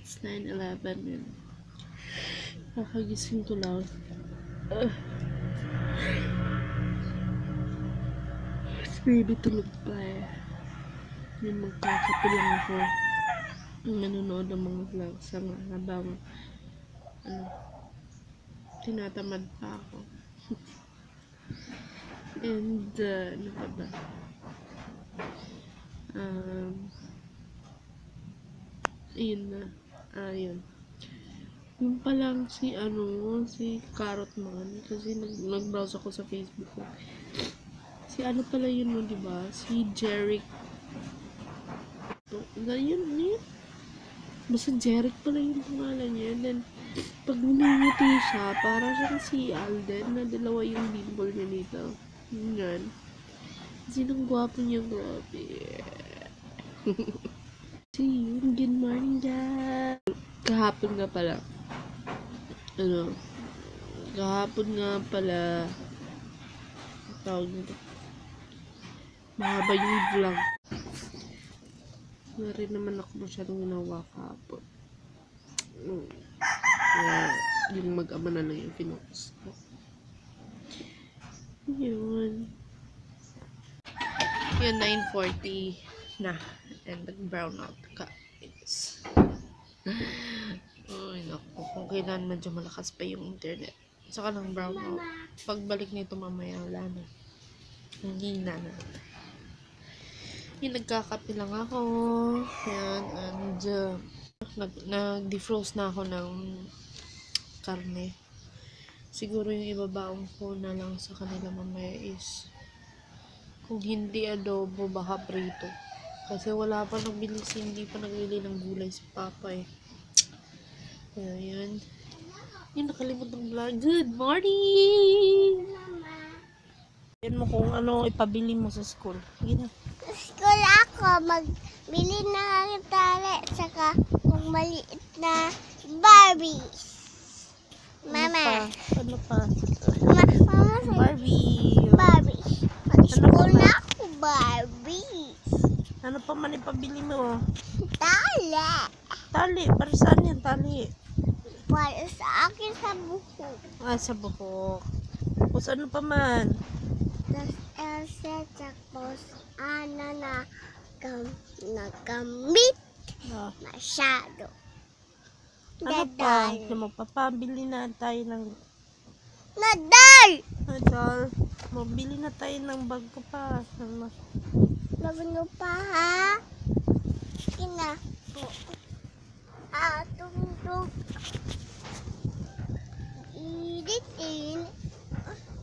It's 9:11 yun. Kakagising ko lang. Baby tulog pa eh. Yung magkakape lang ako. Manonood ng mga vlogs habang tinatamad pa ako. And ano pa ba? Ayun na. Ayun. Yung palang si Carrot Man. Kasi nag-browse ako sa Facebook ko. Si ano pala yun mo, diba? Si Jeric. Yun. Basta Jeric pala yung pangalan niya. And then, pag ngumingiti siya, para siyang si Alden na dalawa yung dimple niya dito. Yan. Sinong gwapo niya, grabe. See you. Good morning, guys. Kahapon nga pala. Tawag nito. Mahaba yung vlog. Wala rin naman ako masyadong ginawa kahapon. Yung mag-ama na lang yung finox ko. Yun. Yun, 9:40 na. And nag-brown out ka. Ay, naku. Kung kailan medyo malakas pa yung internet. Saka lang brown out. Pagbalik nito mamaya, wala na. Hindi na. Yung nagkakape lang ako. Yan. And nag-defrost na ako ng karne. Siguro yung ibabaon ko na lang sa kanila mamaya is kung hindi adobo, baka prito. Kasi wala pa hindi pa nagbili ng gulay si Papa eh. Kaya yan. Yung nakalimot ng vlog. Good morning! Yan mo kung ano ipabili mo sa school. Sige na. Sa school ako, magbili na ng tali, saka kung maliit na Barbie. Mama. Ano pa? Mama, Barbie. Barbie. Mag-school na ako, Barbie. Ano pa man ipabili mo? Tali. Tali. Para saan yan tali? Para sa akin sa buhok. Sa buhok. Tapos ano pa man? Tapos Elsa, tapos na nagamit masyado. Ano pa? Magpapabili na tayo ng Nadal! Mabili na tayo ng bag ko pa. Laban nyo pa ha? Kina po. Tungtong. Iritin.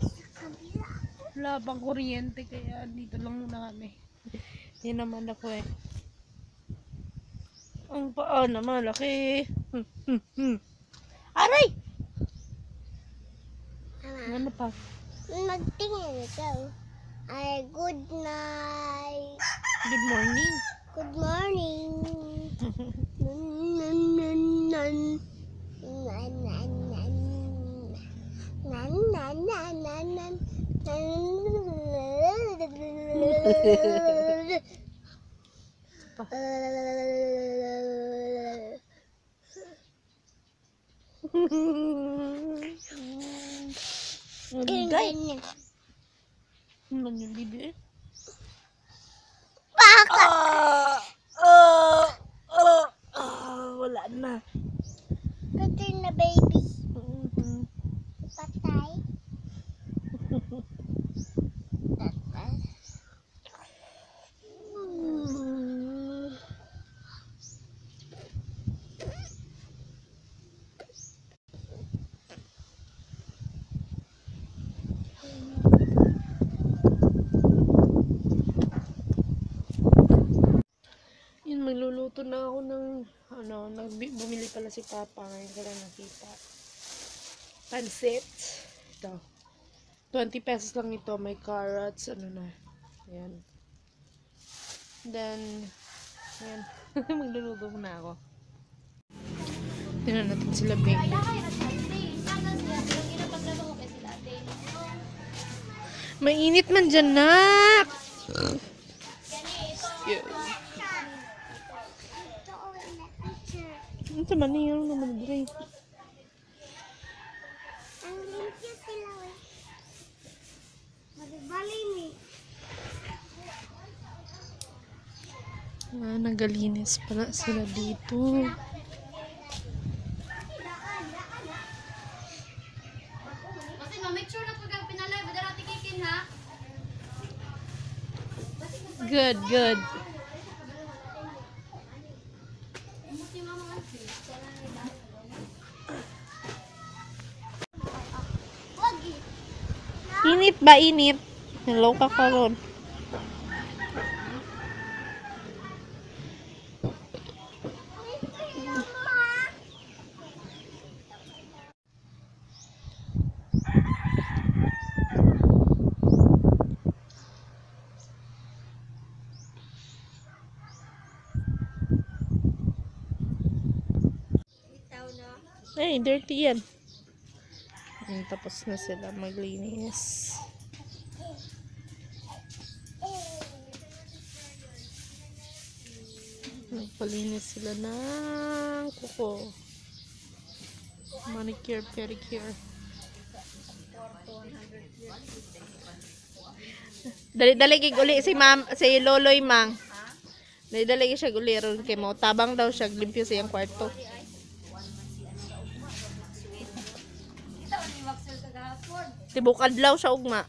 Sa kabila. Wala pang kuryente kaya dito lang muna kami. Hindi naman ako eh. Ang paa na malaki. Aray! Ano pa? Magtingin ikaw. Ay, good night. Good morning. Good morning. Ganyan. Ano yung bibi eh? Baka! Wala na. Patay na baby. Patay. Tatay. Yun, magluluto na ako ng bumili pala si Papa ngayon ko lang nakita. Pansit. Ito. 20 pesos lang ito. May carrots. Ayan. Then, ayan. Magluluto na ako. Tingnan natin sila, baby. Mainit man dyan, nak! Ito man niyo naman dre. Ang limpyo sila eh. Magbali ni. Nagalinis pala sila dito. Kasi make sure na pag pinalay, badara tikikin ha. Good, good. Wagi. Init ba init? Hello ka karon. Ay, dirty yan. Tapos na sila maglinis. Nagpalinis sila ng kuko. Manicure, pedicure. Dali-dali kig uli si ma'am, si Loloy mang. Dali-dali siya uli ron kay mo. Tabang daw siya limpyo sa iyang kwarto. Tibuk adlaw siya ugma.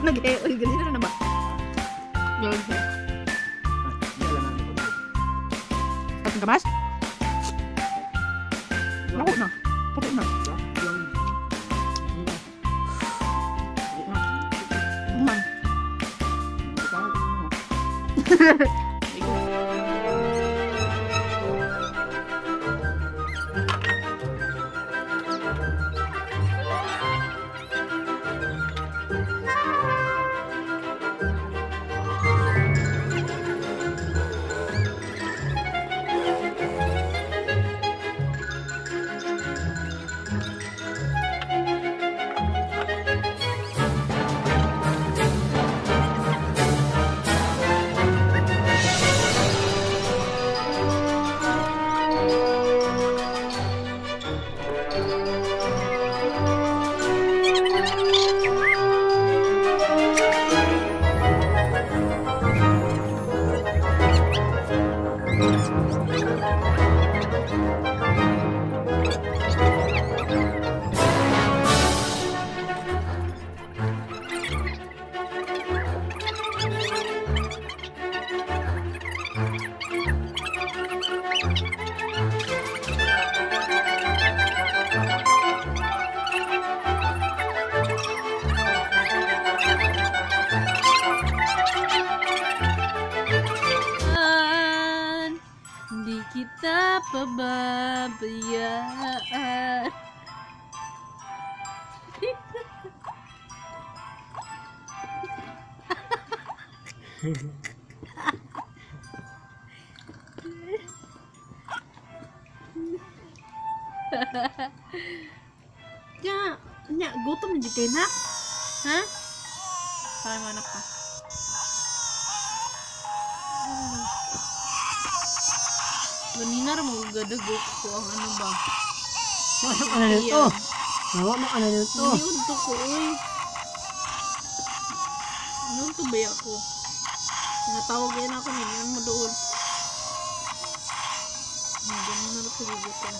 Nag-e-oil ganito na ba? Gawin siya. At kamas? Ako na. Pati na. Man. Hindi kita pababayaan. Gutom na kayo na? Ha? Parang anak ka. Ganina rin magadag ko ang ano ba? Ano nito? Nawa mo ano nito? Hindi unto ko, uy. Ano to ba ako? Natawag yan ako niyan mo doon. Hindi mo na napagigitan.